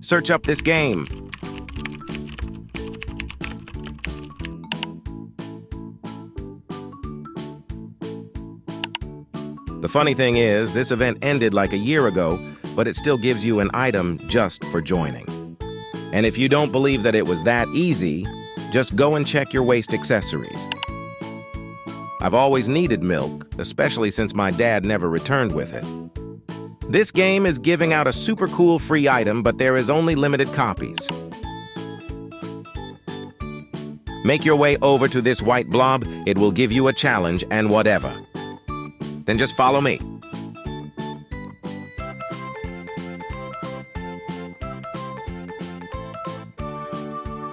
Search up this game. The funny thing is, this event ended like a year ago, but it still gives you an item just for joining. And if you don't believe that it was that easy, just go and check your waste accessories. I've always needed milk, especially since my dad never returned with it. This game is giving out a super cool free item, but there is only limited copies. Make your way over to this white blob. It will give you a challenge and whatever. Then just follow me.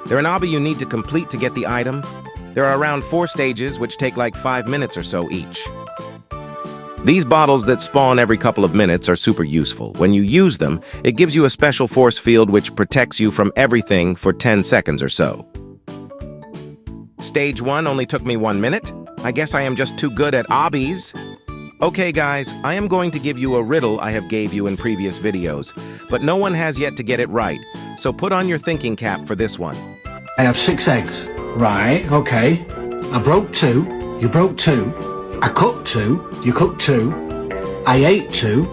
There are an obby you need to complete to get the item. There are around 4 stages, which take like 5 minutes or so each. These bottles that spawn every couple of minutes are super useful. When you use them, it gives you a special force field which protects you from everything for 10 seconds or so. Stage 1 only took me 1 minute. I guess I am just too good at obbies. Okay guys, I am going to give you a riddle I have gave you in previous videos, but no one has yet to get it right, so put on your thinking cap for this one. I have 6 eggs. Right, okay. I broke 2, you broke 2. I cooked 2, you cooked 2. I ate 2,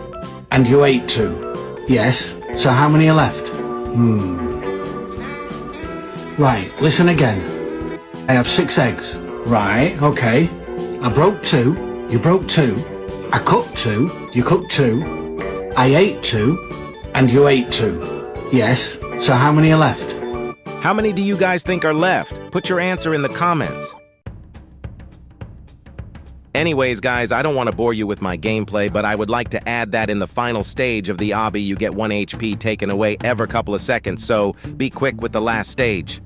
and you ate 2. Yes, so how many are left? Right, listen again. I have 6 eggs. Right, okay. I broke 2, you broke 2. I cooked 2, you cooked 2. I ate 2, and you ate 2. Yes, so how many are left? How many do you guys think are left? Put your answer in the comments. Anyways, guys, I don't want to bore you with my gameplay, but I would like to add that in the final stage of the obby, you get 1 HP taken away every couple of seconds, so be quick with the last stage.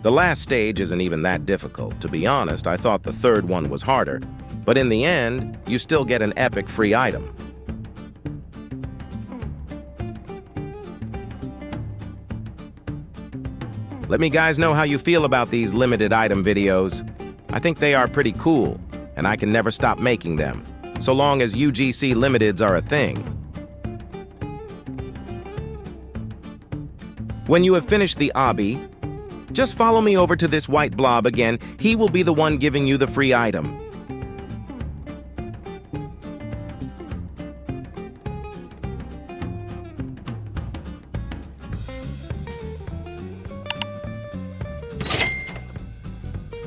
The last stage isn't even that difficult. To be honest, I thought the third one was harder, but in the end, you still get an epic free item. Let me guys know how you feel about these limited item videos. I think they are pretty cool, and I can never stop making them, so long as UGC limiteds are a thing. When you have finished the obby, just follow me over to this white blob again. He will be the one giving you the free item.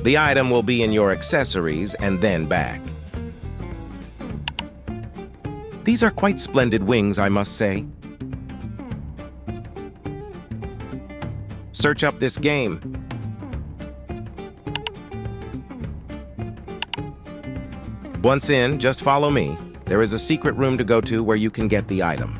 The item will be in your accessories and then back. These are quite splendid wings, I must say. Search up this game. Once in, just follow me. There is a secret room to go to where you can get the item.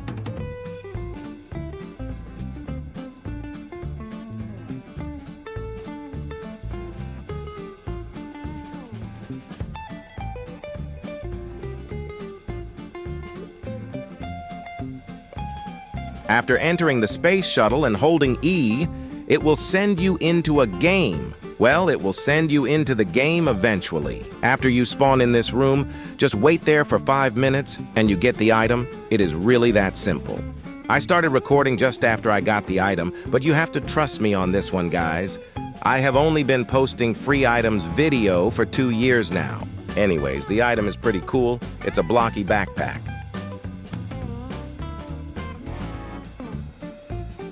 After entering the space shuttle and holding E, it will send you into a game. Well, it will send you into the game eventually. After you spawn in this room, just wait there for 5 minutes and you get the item. It is really that simple. I started recording just after I got the item, but you have to trust me on this one, guys. I have only been posting free items video for 2 years now. Anyways, the item is pretty cool. It's a blocky backpack.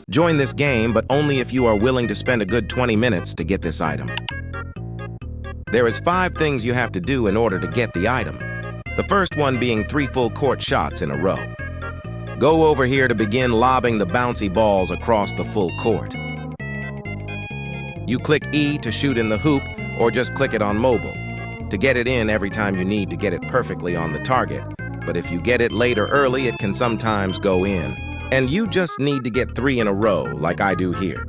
Join this game, but only if you are willing to spend a good 20 minutes to get this item. There is 5 things you have to do in order to get the item. The first one being 3 full court shots in a row. Go over here to begin lobbing the bouncy balls across the full court. You click E to shoot in the hoop, or just click it on mobile to get it in every time you need to get it perfectly on the target. But if you get it late or early, it can sometimes go in. And you just need to get 3 in a row, like I do here.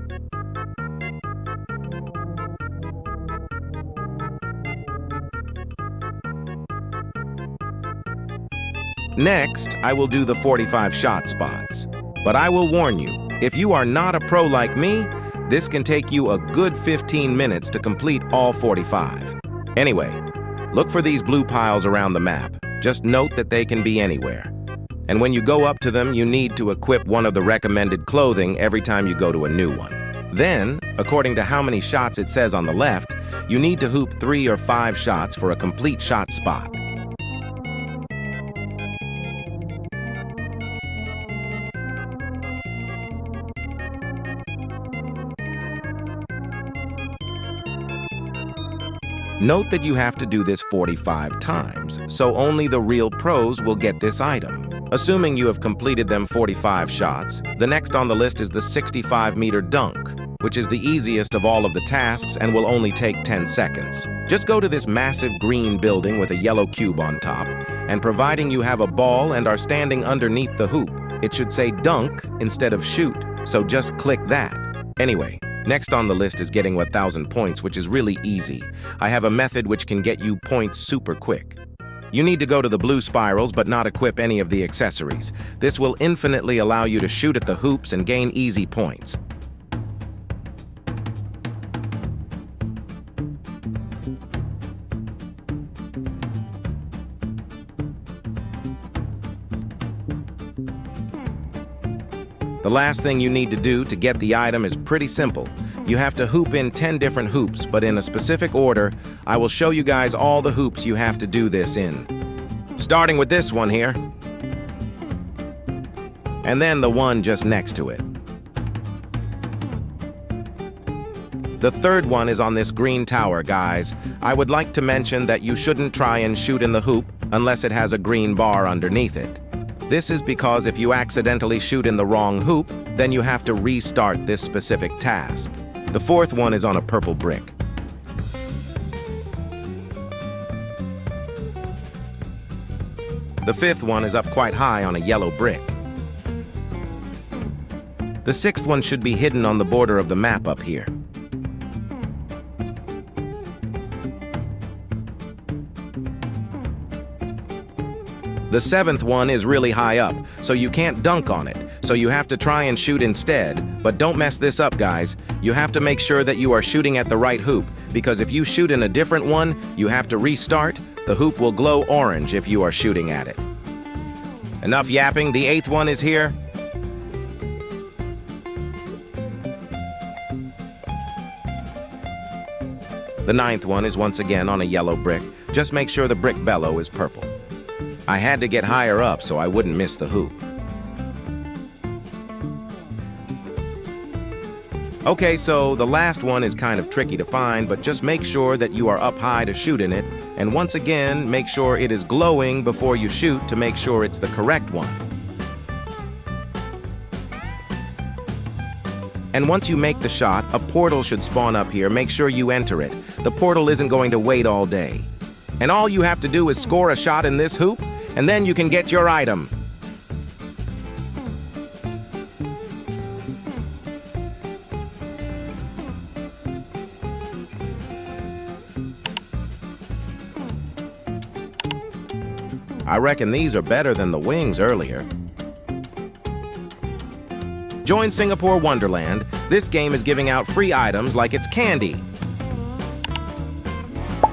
Next, I will do the 45 shot spots. But I will warn you, if you are not a pro like me, this can take you a good 15 minutes to complete all 45. Anyway, look for these blue piles around the map. Just note that they can be anywhere. And when you go up to them, you need to equip one of the recommended clothing every time you go to a new one. Then, according to how many shots it says on the left, you need to hoop 3 or 5 shots for a complete shot spot. Note that you have to do this 45 times, so only the real pros will get this item. Assuming you have completed them 45 shots, the next on the list is the 65-meter dunk, which is the easiest of all of the tasks and will only take 10 seconds. Just go to this massive green building with a yellow cube on top, and providing you have a ball and are standing underneath the hoop, it should say dunk instead of shoot, so just click that. Anyway, next on the list is getting 1,000 points, which is really easy. I have a method which can get you points super quick. You need to go to the blue spirals but not equip any of the accessories. This will infinitely allow you to shoot at the hoops and gain easy points. The last thing you need to do to get the item is pretty simple. You have to hoop in 10 different hoops, but in a specific order. I will show you guys all the hoops you have to do this in. Starting with this one here. And then the one just next to it. The third one is on this green tower, guys. I would like to mention that you shouldn't try and shoot in the hoop unless it has a green bar underneath it. This is because if you accidentally shoot in the wrong hoop, then you have to restart this specific task. The fourth one is on a purple brick. The fifth one is up quite high on a yellow brick. The sixth one should be hidden on the border of the map up here. The seventh one is really high up, so you can't dunk on it, so you have to try and shoot instead. But don't mess this up, guys. You have to make sure that you are shooting at the right hoop, because if you shoot in a different one, you have to restart. The hoop will glow orange if you are shooting at it. Enough yapping, the eighth one is here. The ninth one is once again on a yellow brick. Just make sure the brick bellow is purple. I had to get higher up so I wouldn't miss the hoop. Okay, so the last one is kind of tricky to find, but just make sure that you are up high to shoot in it, and once again, make sure it is glowing before you shoot to make sure it's the correct one. And once you make the shot, a portal should spawn up here. Make sure you enter it. The portal isn't going to wait all day. And all you have to do is score a shot in this hoop, and then you can get your item. I reckon these are better than the wings earlier. Join Singapore Wonderland. This game is giving out free items like it's candy.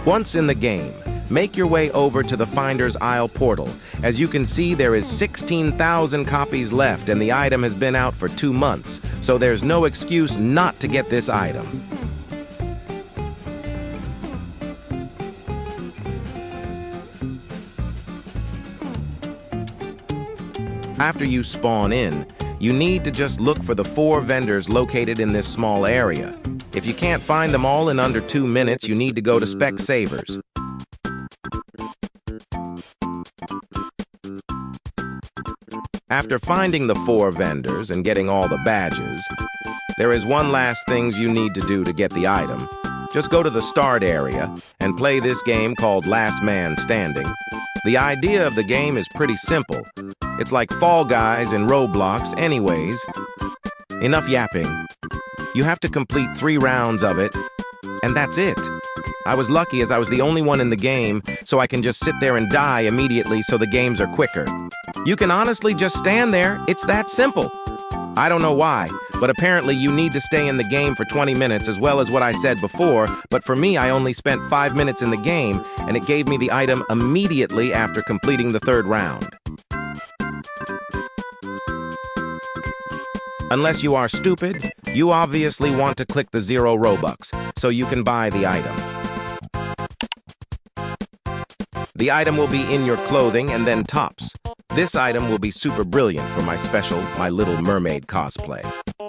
Once in the game, make your way over to the Finder's Isle portal. As you can see, there is 16,000 copies left and the item has been out for 2 months, so there's no excuse not to get this item. After you spawn in, you need to just look for the 4 vendors located in this small area. If you can't find them all in under 2 minutes, you need to go to Specsavers. After finding the 4 vendors and getting all the badges, there is one last thing you need to do to get the item. Just go to the start area and play this game called Last Man Standing. The idea of the game is pretty simple. It's like Fall Guys in Roblox anyways. Enough yapping. You have to complete 3 rounds of it, and that's it. I was lucky as I was the only one in the game, so I can just sit there and die immediately so the games are quicker. You can honestly just stand there. It's that simple. I don't know why, but apparently you need to stay in the game for 20 minutes as well as what I said before, but for me I only spent 5 minutes in the game, and it gave me the item immediately after completing the 3rd round. Unless you are stupid, you obviously want to click the 0 Robux so you can buy the item. The item will be in your clothing and then tops. This item will be super brilliant for my special My Little Mermaid cosplay.